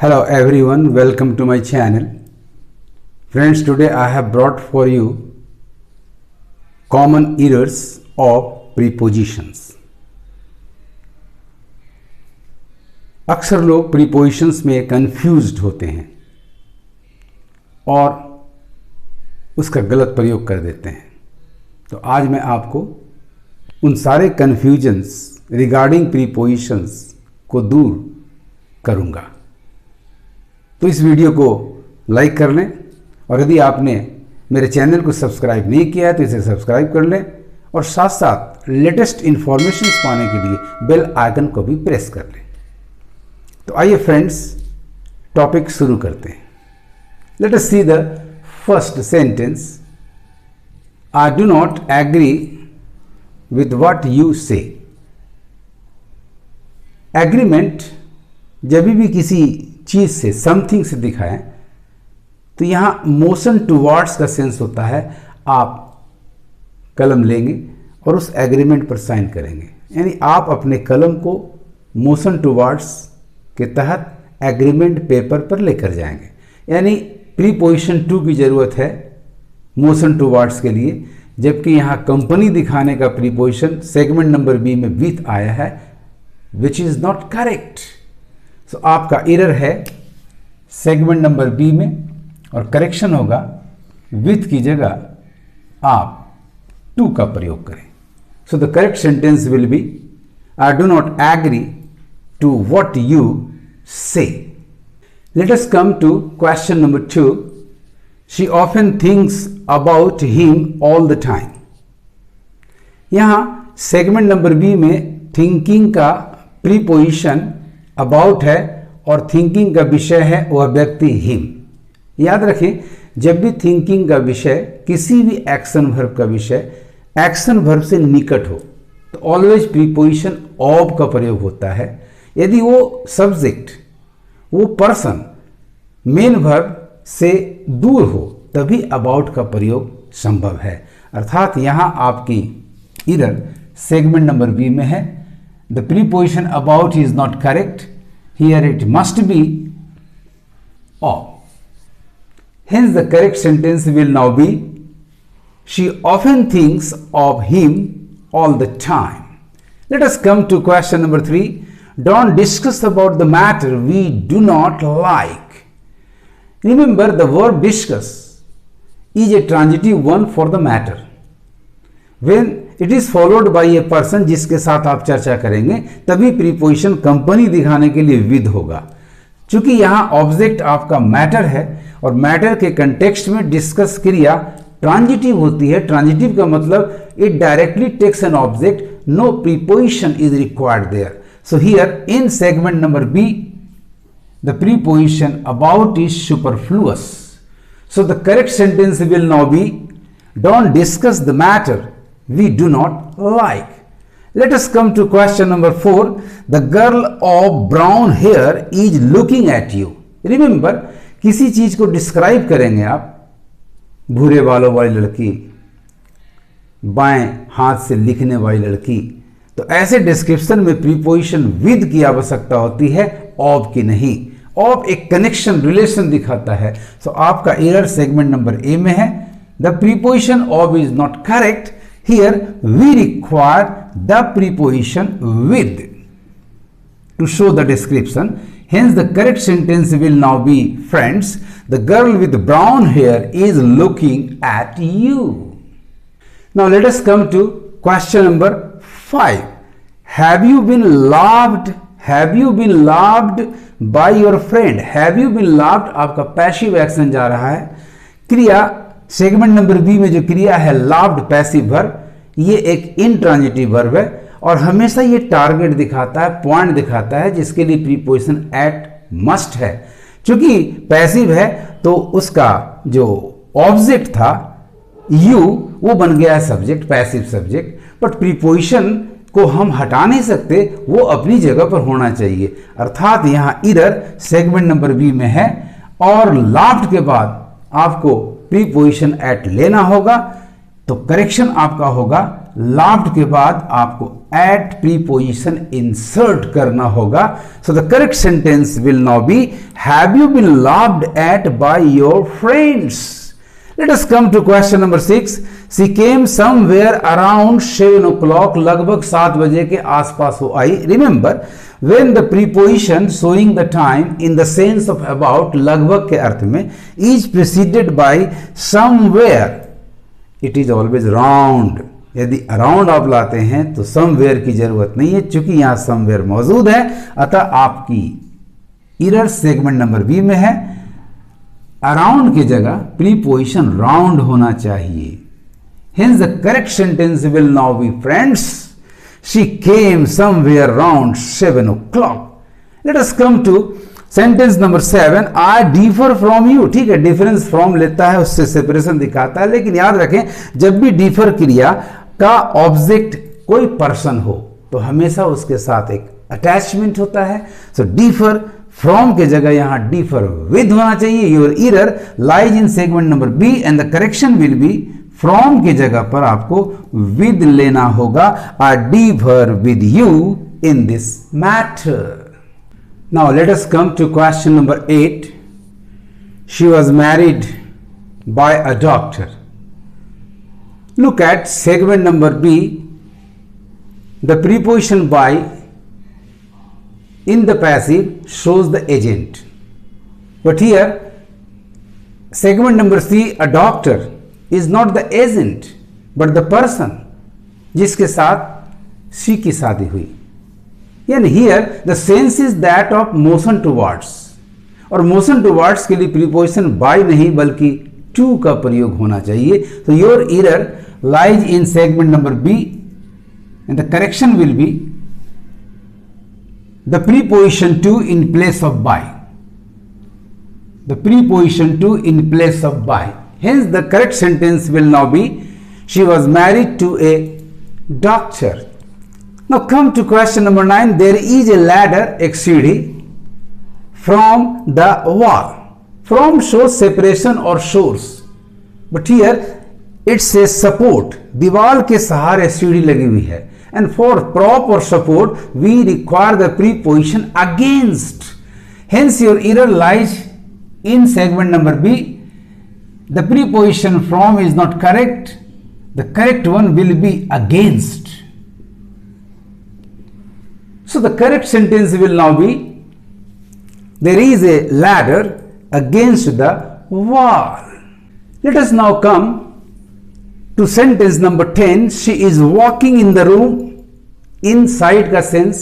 Hello everyone, welcome to my channel. Friends, today I have brought for you common errors of prepositions. अक्सर लोग prepositions में confused होते हैं और उसका गलत प्रयोग कर देते हैं। तो आज मैं आपको उन सारे confusions regarding prepositions को दूर करूँगा। तो इस वीडियो को लाइक कर लें और यदि आपने मेरे चैनल को सब्सक्राइब नहीं किया है तो इसे सब्सक्राइब कर लें और साथ साथ लेटेस्ट इन्फॉर्मेशन पाने के लिए बेल आइकन को भी प्रेस कर लें। तो आइए फ्रेंड्स, टॉपिक शुरू करते हैं। Let us see the first sentence. I do not agree with what you say. Agreement जब भी किसी चीज से, समथिंग से दिखाएं तो यहां मोशन टुवार्ड्स का सेंस होता है। आप कलम लेंगे और उस एग्रीमेंट पर साइन करेंगे, यानी आप अपने कलम को मोशन टुवार्ड्स के तहत एग्रीमेंट पेपर पर लेकर जाएंगे। यानी प्रीपोजिशन टू की जरूरत है मोशन टुवार्ड्स के लिए, जबकि यहां कंपनी दिखाने का प्रीपोजिशन सेगमेंट नंबर बी में विथ आया है, विच इज नॉट करेक्ट। तो आपका एरर है सेगमेंट नंबर बी में और करेक्शन होगा विथ की जगह आप टू का प्रयोग करें। So the correct sentence will be I do not agree to what you say. Let us come to question number 2। She often thinks about him all the time. यहां segment number B में thinking का preposition about है और thinking का विषय है वह व्यक्ति हिम। याद रखें, जब भी थिंकिंग का विषय किसी भी एक्शन वर्ब का विषय एक्शन वर्ब से निकट हो तो ऑलवेज प्रीपोजिशन ऑफ का प्रयोग होता है। यदि वो सब्जेक्ट, वो पर्सन मेन वर्ब से दूर हो तभी अबाउट का प्रयोग संभव है। अर्थात यहां आपकी एरर सेगमेंट नंबर बी में है। The preposition about is not correct. Here it must be of. Hence the correct sentence will now be she often thinks of him all the time. Let us come to question number 3. Don't discuss about the matter we do not like. Remember, the verb discuss is a transitive one for the matter. When it is followed by a person जिसके साथ आप चर्चा करेंगे तभी preposition company दिखाने के लिए with होगा। चूंकि यहां ऑब्जेक्ट आपका मैटर है और मैटर के कंटेक्स्ट में डिस्कस क्रिया ट्रांजिटिव होती है। ट्रांजिटिव का मतलब it directly takes an object, no preposition is required there. So here in segment number b the preposition about is superfluous. So the correct sentence will now be don't discuss the matter we do not like. Let us come to question number 4. The girl of brown hair is looking at you. Remember, किसी चीज को describe करेंगे आप, भूरे बालों वाली लड़की, बाएं हाथ से लिखने वाली लड़की, तो ऐसे डिस्क्रिप्शन में प्रीपोजिशन विद की आवश्यकता होती है, ऑफ की नहीं। ऑफ एक कनेक्शन, रिलेशन दिखाता है। सो आपका एरर सेगमेंट नंबर ए में है। The preposition of is not correct. Here we require the preposition with to show the description. Hence the correct sentence will now be, friends, the girl with brown hair is looking at you. Now let us come to question number 5. Have you been loved? Have you been loved by your friend? Have you been loved आपका passive action जा रहा है। क्रिया segment number B में जो क्रिया है loved passive verb, ये एक इंट्रांजिटिव वर्ब है और हमेशा ये टारगेट दिखाता है, पॉइंट दिखाता है, जिसके लिए प्रीपोजिशन एट मस्ट है। क्योंकि पैसिव है तो उसका जो ऑब्जेक्ट था यू, वो बन गया है subject, passive subject. But preposition को हम हटा नहीं सकते, वो अपनी जगह पर होना चाहिए। अर्थात यहां एरर सेगमेंट नंबर बी में है और लव्ड के बाद आपको प्रीपोजिशन एट लेना होगा। तो करेक्शन आपका होगा लाफ्ड के बाद आपको एट प्रीपोजिशन इंसर्ट करना होगा. So the correct sentence will now be have you been laughed at by your friends. Let us come to question number 6. She came somewhere around 7 o'clock. लगभग 7 बजे के आसपास वो आई. Remember, when the preposition showing the time in the sense of about लगभग के अर्थ में is preceded by somewhere, it is always round. यदि around आप लाते हैं तो समवेयर की जरूरत नहीं है, चूंकि यहां समवेयर मौजूद है, अतः आपकी इरर सेगमेंट नंबर बी में है. अराउंड की जगह प्रीपोजिशन राउंड होना चाहिए. Hence the correct sentence will now be friends. She came somewhere around 7 o'clock. Let us come to sentence number 7. I differ from you. ठीक है, डिफरेंस फ्रॉम लेता है, उससे सेपरेशन दिखाता है, लेकिन याद रखें जब भी डिफर क्रिया का ऑब्जेक्ट कोई पर्सन हो तो हमेशा उसके साथ एक अटैचमेंट होता है. सो डिफर फ्रॉम के जगह यहां डिफर विद होना चाहिए. Your error lies in segment number b and the correction will be from की जगह पर आपको विद लेना होगा. I differ with you in this matter. Now let us come to question number 8. She was married by a doctor. Look at segment number b. The preposition by in the passive shows the agent, but here segment number C, a doctor is not the agent but the person जिसके साथ she की शादी हुई. यानी here the sense is that of motion towards, और motion towards के लिए preposition by नहीं बल्कि to का प्रयोग होना चाहिए. तो your error lies in segment number B and the correction will be the preposition to in place of by. The preposition to in place of by. Hence the correct sentence will now be she was married to a doctor. Now come to question number 9. There is a ladder exceeding from the wall. From shows separation or source, but here it says support. दीवार के सहारे सीढ़ी लगी हुई है. And for prop or support, we require the preposition against. Hence, your error lies in segment number B. The preposition from is not correct. The correct one will be against. So, the correct sentence will now be there is a ladder against the wall. Let us now come to sentence number 10. She is walking in the room. Inside का sense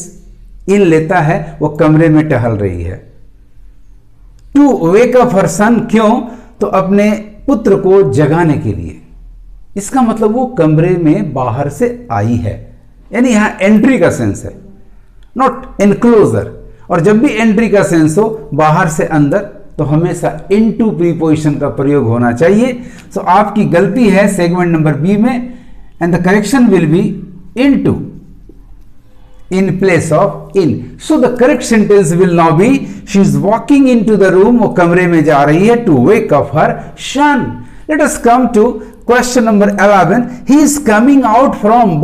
in लेता है, वो कमरे में टहल रही है. To wake up her son, क्यों? तो अपने पुत्र को जगाने के लिए. इसका मतलब वो कमरे में बाहर से आई है, यानी यहां एंट्री का सेंस है, नॉट एनक्लोजर. और जब भी एंट्री का सेंस हो बाहर से अंदर तो हमेशा इनटू प्रीपोजिशन का प्रयोग होना चाहिए. सो आपकी गलती है सेगमेंट नंबर बी में, and the correction will B into in place of in. So the correct sentence will now be she is walking into the room. वो कमरे में जा रही है to wake up her son. Let us come to question number 11. He is coming out from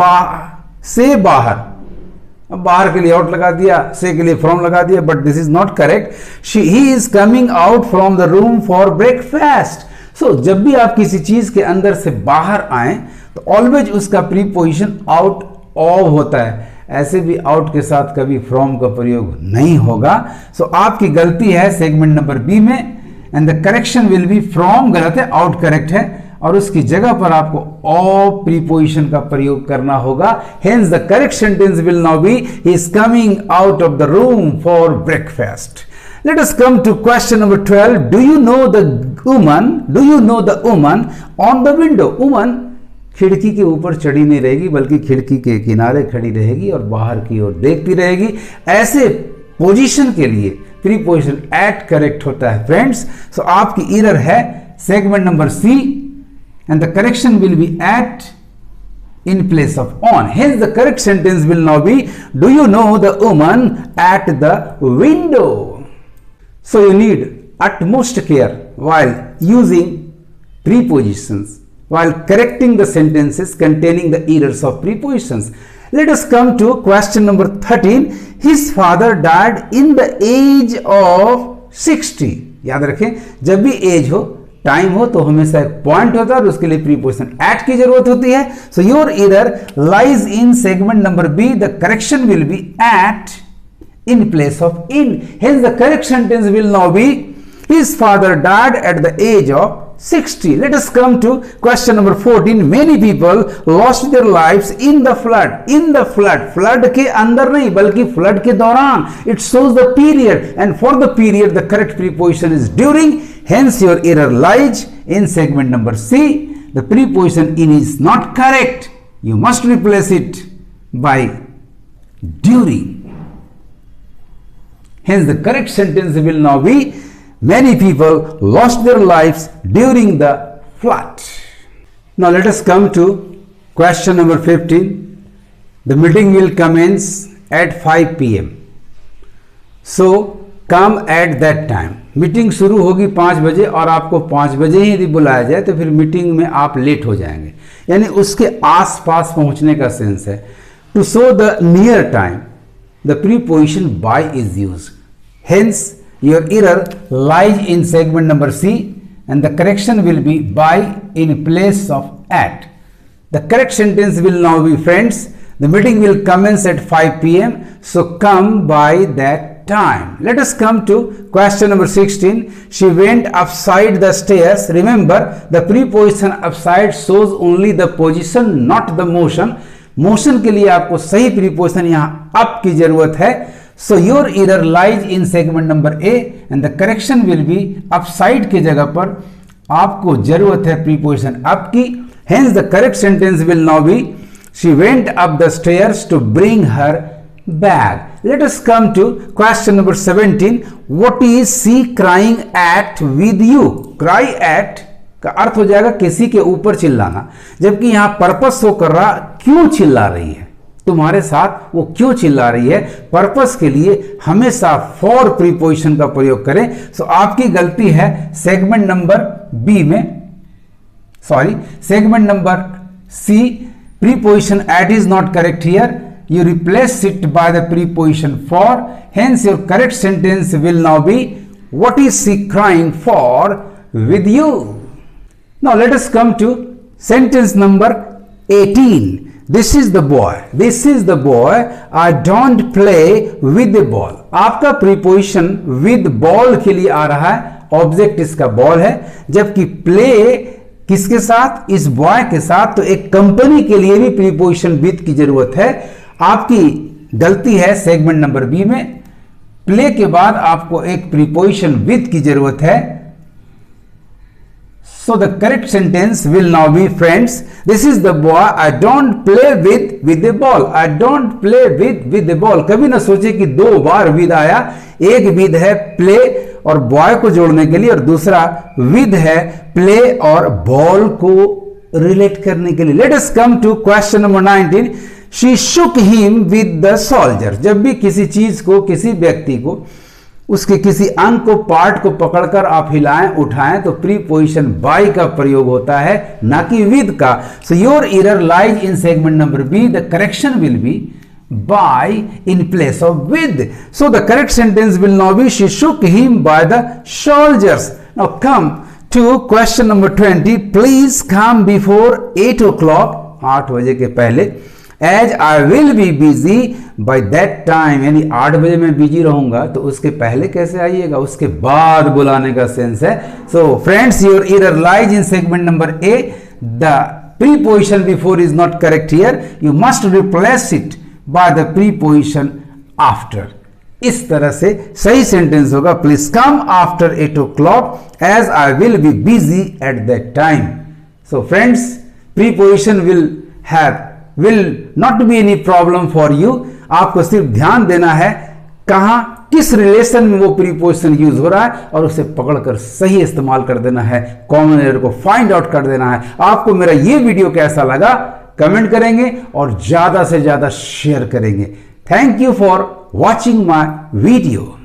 से बाहर. अब बाहर के लिए आउट लगा दिया, से के लिए फ्रॉम लगा दिया, but this is not correct. He is coming out from the room for breakfast. So जब भी आप किसी चीज के अंदर से बाहर आए तो ऑलवेज उसका प्रीपोजिशन आउट ऑफ होता है. ऐसे भी आउट के साथ कभी फ्रॉम का प्रयोग नहीं होगा. सो आपकी गलती है सेगमेंट नंबर बी में, and the correction will be from गलत है, आउट करेक्ट है, और उसकी जगह पर आपको ऑफ प्रीपोजिशन का प्रयोग करना होगा. Hence the correct sentence will now be he is coming out of the room for breakfast. Let us come to question number 12. Do you know the woman on the window? Woman खिड़की के ऊपर चढ़ी नहीं रहेगी, बल्कि खिड़की के किनारे खड़ी रहेगी और बाहर की ओर देखती रहेगी. ऐसे पोजीशन के लिए प्रीपोजिशन एट करेक्ट होता है फ्रेंड्स. सो आपकी एरर है segment number c, and the correction will be at in place of on. Hence the correct sentence will now be, do you know the woman at the window? So you need utmost care while using prepositions while correcting the sentences containing the errors of prepositions. Let us come to question number 13. His father died in the age of 60. याद रखें, जब भी as हो, time हो, तो हमेशा एक point होता है और उसके लिए प्रीपोजिशन एट की जरूरत होती है. So your error lies in segment number b. The correction will be at in place of in. Hence the correct sentence will now be his father died at the age of 60. Let us come to question number 14. Many people lost their lives in the flood. In the flood. Flood के अंदर नहीं बल्कि flood के दौरान. It shows the period, and for the period the correct preposition is during. Hence your error lies in segment number C. The preposition in is not correct. You must replace it by during. Hence the correct sentence will now be many people lost their lives during the flood. Now let us come to question number 15. The meeting will commence at 5 p.m. So come at that time. Meeting शुरू होगी 5 बजे और आपको 5 बजे ही यदि बुलाया जाए तो फिर मीटिंग में आप लेट हो जाएंगे, यानी उसके आसपास पहुंचने का सेंस है. To show the near time the preposition by is used. Hence your error lies in segment number C, and the correction will be by in place of at. The correct sentence will now be, friends, the meeting will commence at 5 p.m. so come by that time. Let us come to question number 16. She went upside the stairs. Remember, the preposition upside shows only the position, not the motion. Motion के लिए आपको सही preposition यहां up की जरूरत है. So your error lies in segment number a, and the correction will be upside की जगह पर आपको जरूरत है प्रीपोजिशन अप की. Hence the correct sentence will now be she went up the stairs to bring her bag. Let us come to question number 17. What is she crying at with you. Cry at का अर्थ हो जाएगा किसी के ऊपर चिल्लाना, जबकि यहां पर्पस शो कर रहा क्यों चिल्ला रही है, तुम्हारे साथ वो क्यों चिल्ला रही है. पर्पस के लिए हमेशा फॉर प्रीपोजिशन का प्रयोग करें. सो आपकी गलती है सेगमेंट नंबर बी में, sorry segment number c. Preposition at is not correct here. You replace it by the preposition for. Hence your correct sentence will now be what is she crying for with you. Now let us come to sentence number 18. This is the boy. This is the boy. I don't play with the ball. आपका preposition with ball के लिए आ रहा है, object इसका ball है, जबकि play किसके साथ, इस बॉय के साथ. तो एक कंपनी के लिए भी प्रीपोजिशन विद की जरूरत है. आपकी गलती है सेगमेंट नंबर बी में, प्ले के बाद आपको एक प्रीपोजिशन विद की जरूरत है. So the correct sentence will now be, friends, this is the boy. I don't play with the ball. I don't play with the ball. कभी ना सोचे कि 2 बार with आया. एक with है play और boy को जोड़ने के लिए, और दूसरा with है play और ball को relate करने के लिए. Let us come to question number 19. She shook him with the soldier. जब भी किसी चीज को, किसी व्यक्ति को, उसके किसी अंग को, पार्ट को पकड़कर आप हिलाएं, उठाएं, तो प्रीपोजिशन बाय का प्रयोग होता है, ना कि विद का. So your error lies in segment number b. The correction will be by in place of with. So the correct sentence will now be she shook him by the soldiers. Now come to question number 20. Please come before 8 o'clock. 8 बजे के पहले. As I will be busy by that time, यानी 8 बजे मैं busy रहूंगा, तो उसके पहले कैसे आइएगा, उसके बाद बुलाने का सेंस है. So friends, your error lies in segment number a. The preposition before is not correct here. You must replace it by the preposition after. इस तरह से सही सेंटेंस होगा, please come after 8 o'clock as I will be busy at that time. So friends, preposition will not be any problem for you. आपको सिर्फ ध्यान देना है कहां, किस रिलेशन में वो प्रीपोजिशन यूज हो रहा है, और उसे पकड़कर सही इस्तेमाल कर देना है, कॉमन एरर को फाइंड आउट कर देना है. आपको मेरा ये वीडियो कैसा लगा कमेंट करेंगे और ज्यादा से ज्यादा शेयर करेंगे. Thank you for watching my video.